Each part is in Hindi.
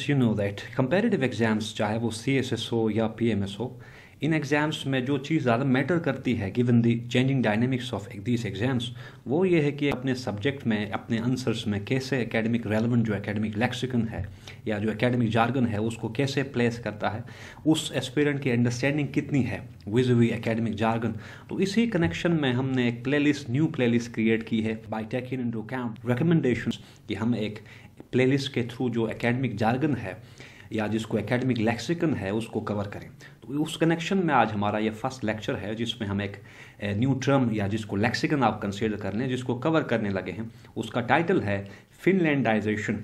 as you know that competitive exams, चाहे वो CSS हो या PMS हो, इन एग्ज़ाम्स में जो चीज़ ज़्यादा मैटर करती है given the changing dynamics of these exams, वो ये है कि अपने सब्जेक्ट में, अपने आंसर्स में कैसे एकेडमिक रेलेवेंट जो एकेडमिक लेक्सिकन है या जो एकेडमिक जार्गन है उसको कैसे प्लेस करता है, उस एस्पिरेंट की अंडरस्टैंडिंग कितनी है विज़ वी एकेडमिक जार्गन। तो इसी कनेक्शन में हमने एक न्यू प्लेलिस्ट क्रिएट की है by taking into account recommendations कि हम एक प्लेलिस्ट के थ्रू जो एकेडमिक जार्गन है या जिसको एकेडमिक लेक्सिकन है उसको कवर करें। तो उस कनेक्शन में आज हमारा ये फर्स्ट लेक्चर है जिसमें हम एक न्यू टर्म या जिसको लेक्सिकन आप कंसीडर कर लें, जिसको कवर करने लगे हैं। उसका टाइटल है फिनलैंडाइजेशन।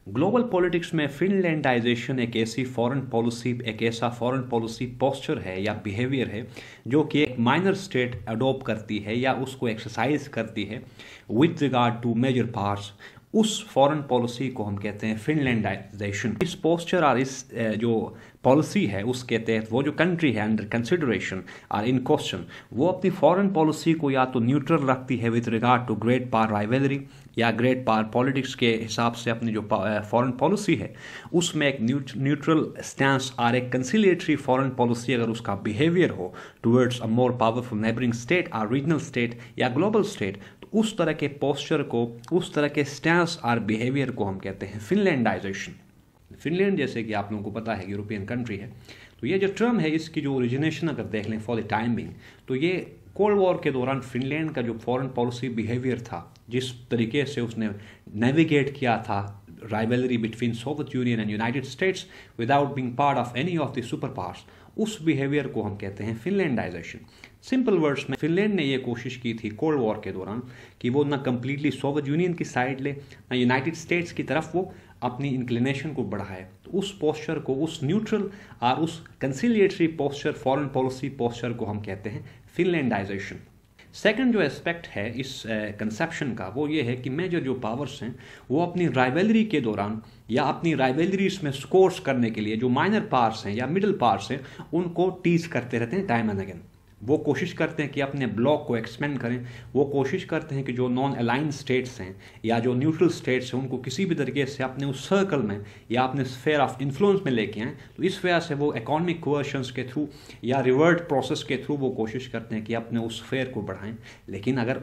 ग्लोबल पॉलिटिक्स में फिनलैंडाइजेशन एक ऐसा फॉरेन पॉलिसी पोस्चर है या बिहेवियर है जो कि एक माइनर स्टेट अडॉप्ट करती है या उसको एक्सरसाइज करती है with regard to major parts. उस फॉरेन पॉलिसी को हम कहते हैं फिनलैंडाइजेशन। इस पोस्चर और इस जो पॉलिसी है उसके तहत वो जो कंट्री है अंडर कंसिडरेशन और इन क्वेश्चन, वो अपनी फॉरेन पॉलिसी को या तो न्यूट्रल रखती है with regard to great power rivalry या ग्रेट पावर पॉलिटिक्स के हिसाब से अपनी जो फॉरेन पॉलिसी है उसमें एक न्यूट्रल स्टैंस और एक कंसिलिएटरी फॉरेन पॉलिसी अगर उसका बिहेवियर हो towards a more powerful neighbouring state और रीजनल स्टेट या ग्लोबल स्टेट, उस तरह के पोस्चर को, उस तरह के स्टैंस और बिहेवियर को हम कहते हैं फिनलैंडाइजेशन। फिनलैंड जैसे कि आप लोगों को पता है यूरोपियन कंट्री है, तो ये जो टर्म है इसकी जो ओरिजिनेशन अगर देख लें फॉर द टाइम बिंग, तो ये कोल्ड वॉर के दौरान फिनलैंड का जो फॉरेन पॉलिसी बिहेवियर था, जिस तरीके से उसने नेविगेट किया था rivalry between Soviet union and United states without being part of any of the super powers, उस बिहेवियर को हम कहते हैं फिनलैंडाइजेशन। सिंपल वर्ड्स में फिनलैंड ने ये कोशिश की थी कोल्ड वॉर के दौरान कि वो ना कम्प्लीटली सोवियत यूनियन की साइड ले, ना यूनाइटेड स्टेट्स की तरफ वो अपनी इंक्लिनेशन को बढ़ाए। तो उस पोस्चर को, उस न्यूट्रल और उस कंसिलिएटरी पोस्चर, फॉरेन पॉलिसी पोस्चर को हम कहते हैं फिनलैंडाइजेशन। सेकंड जो एस्पेक्ट है इस कंसेप्शन का वो ये है कि मेजर जो पावर्स हैं वो अपनी राइवलरी के दौरान या अपनी राइवलरीज में स्कोर्स करने के लिए जो माइनर पावर्स हैं या मिडिल पावर्स हैं उनको टीज करते रहते हैं टाइम एंड अगेन। वो कोशिश करते हैं कि अपने ब्लॉक को एक्सपेंड करें, वो कोशिश करते हैं कि जो नॉन अलाइन स्टेट्स हैं या जो न्यूट्रल स्टेट्स हैं उनको किसी भी तरीके से अपने उस सर्कल में या अपने स्फेयर ऑफ इन्फ्लुएंस में लेके आएँ। तो इस वजह से वो इकोनॉमिक कोअर्शंस के थ्रू या रिवर्ट प्रोसेस के थ्रू वो कोशिश करते हैं कि अपने उस स्फेयर को बढ़ाएं। लेकिन अगर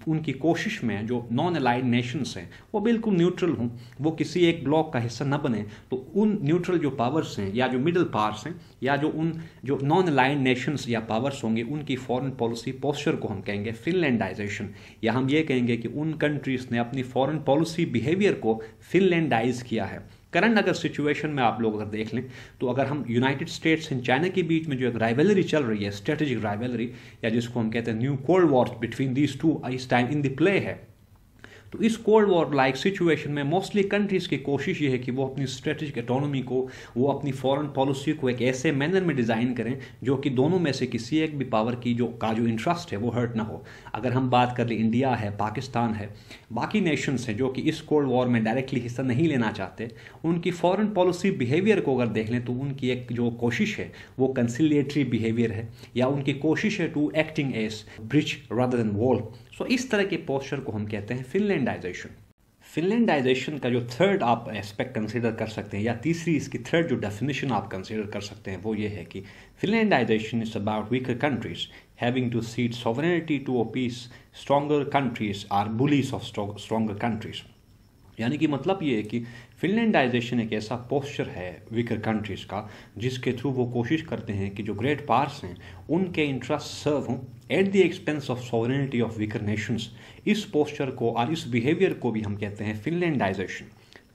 उनकी कोशिश में जो नॉन अलाइन नेशंस हैं वो बिल्कुल न्यूट्रल हों, वो किसी एक ब्लॉक का हिस्सा न बने, तो उन न्यूट्रल जो पावर्स हैं या जो मिडिल पावर्स हैं या जो नॉन अलाइन नेशंस या पावर्स होंगे उनकी फॉरेन पॉलिसी पोस्चर को हम कहेंगे फिनलैंडाइजेशन। या हम ये कहेंगे कि उन कंट्रीज ने अपनी फॉरेन पॉलिसी बिहेवियर को फिनलैंडाइज किया है। करंट अगर सिचुएशन में आप लोग अगर देख लें तो अगर हम यूनाइटेड स्टेट्स एंड चाइना के बीच में जो एक राइवलरी चल रही है, स्ट्रेटेजिक राइवलरी या जिसको हम कहते हैं new cold war between these two इस टाइम इन द प्ले है, तो इस कोल्ड वॉर लाइक सिचुएशन में मोस्टली कंट्रीज़ की कोशिश ये है कि वो अपनी स्ट्रेटेजिक इकोनॉमी को, वो अपनी फॉरेन पॉलिसी को एक ऐसे मैनर में डिज़ाइन करें जो कि दोनों में से किसी एक भी पावर की जो इंटरेस्ट है वो हर्ट ना हो। अगर हम बात कर लें, इंडिया है, पाकिस्तान है, बाकी नेशंस हैं जो कि इस कोल्ड वॉर में डायरेक्टली हिस्सा नहीं लेना चाहते, उनकी फॉरेन पॉलिसी बिहेवियर को अगर देख लें तो उनकी एक जो कोशिश है वो कंसिलिएटरी बिहेवियर है या उनकी कोशिश है to acting as bridge rather than wall. So इस तरह के पोस्चर को हम कहते हैं फिनलैंडाइजेशन। फिनलैंडाइजेशन का जो थर्ड आप एस्पेक्ट कंसीडर कर सकते हैं या तीसरी इसकी थर्ड जो डेफिनेशन आप कंसीडर कर सकते हैं वो ये है कि finlandization is about weaker countries having to cede sovereignty to appease stronger countries or bullies of stronger countries. यानी कि मतलब ये है कि फिनलैंडाइजेशन एक ऐसा पोस्चर है वीकर कंट्रीज़ का जिसके थ्रू वो कोशिश करते हैं कि जो ग्रेट पावर्स हैं उनके इंटरेस्ट सर्व हों at the expense of sovereignty of weaker Nations. इस पोस्चर को और इस बिहेवियर को भी हम कहते हैं फिनलैंडाइजेशन।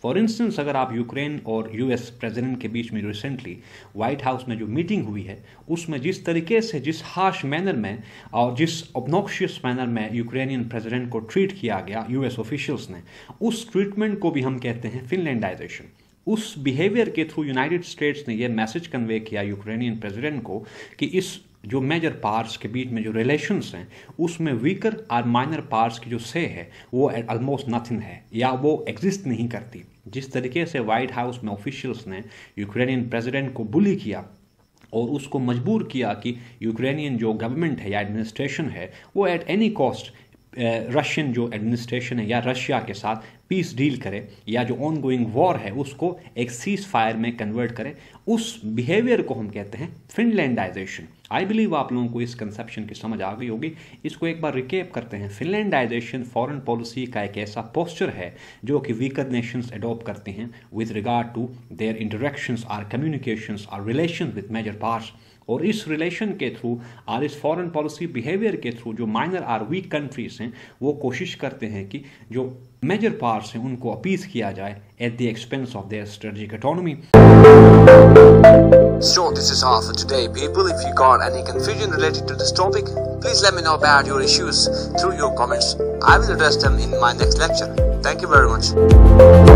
फॉर इंस्टेंस अगर आप यूक्रेन और यूएस प्रेसिडेंट के बीच में रिसेंटली वाइट हाउस में जो मीटिंग हुई है उसमें जिस तरीके से, जिस हार्श मैनर में और जिस ऑब्नॉक्शियस मैनर में यूक्रेनियन प्रेसिडेंट को ट्रीट किया गया यूएस ऑफिशियल्स ने, उस ट्रीटमेंट को भी हम कहते हैं फिनलैंडाइजेशन। उस बिहेवियर के थ्रू यूनाइटेड स्टेट्स ने यह मैसेज कन्वे किया यूक्रेनियन प्रेसिडेंट को कि इस जो मेजर पावर्स के बीच में जो रिलेशंस हैं उसमें वीकर और माइनर पावर्स की जो से है वो ऑलमोस्ट नथिंग है या वो एग्जिस्ट नहीं करती। जिस तरीके से वाइट हाउस में ऑफिशियल्स ने यूक्रेनियन प्रेसिडेंट को बुली किया और उसको मजबूर किया कि यूक्रेनियन जो गवर्नमेंट है या एडमिनिस्ट्रेशन है वो एट एनी कॉस्ट रशियन जो एडमिनिस्ट्रेशन है या रशिया के साथ पीस डील करे या जो ऑन गोइंग वॉर है उसको एक सीज फायर में कन्वर्ट करे, उस बिहेवियर को हम कहते हैं फिनलैंडाइजेशन। आई बिलीव आप लोगों को इस कंसेप्शन की समझ आ गई होगी। इसको एक बार रिकेप करते हैं। फिनलैंडाइजेशन फॉरेन पॉलिसी का एक ऐसा पोस्चर है जो कि वीकर नेशंस अडॉप्ट करते हैं with regard to their interactions or communications or relation with major powers. और इस रिलेशन के थ्रू और इस फॉरेन पॉलिसी बिहेवियर के थ्रू जो माइनर और वीक कंट्रीज हैं वो कोशिश करते हैं कि जो मेजर पावर्स हैं उनको अपीज किया जाए at the expense of their strategic autonomy. So this is all for today, people. If you got any confusion related to this topic, please let me know about your issues through your comments. I will address them in my next lecture. Thank you very much.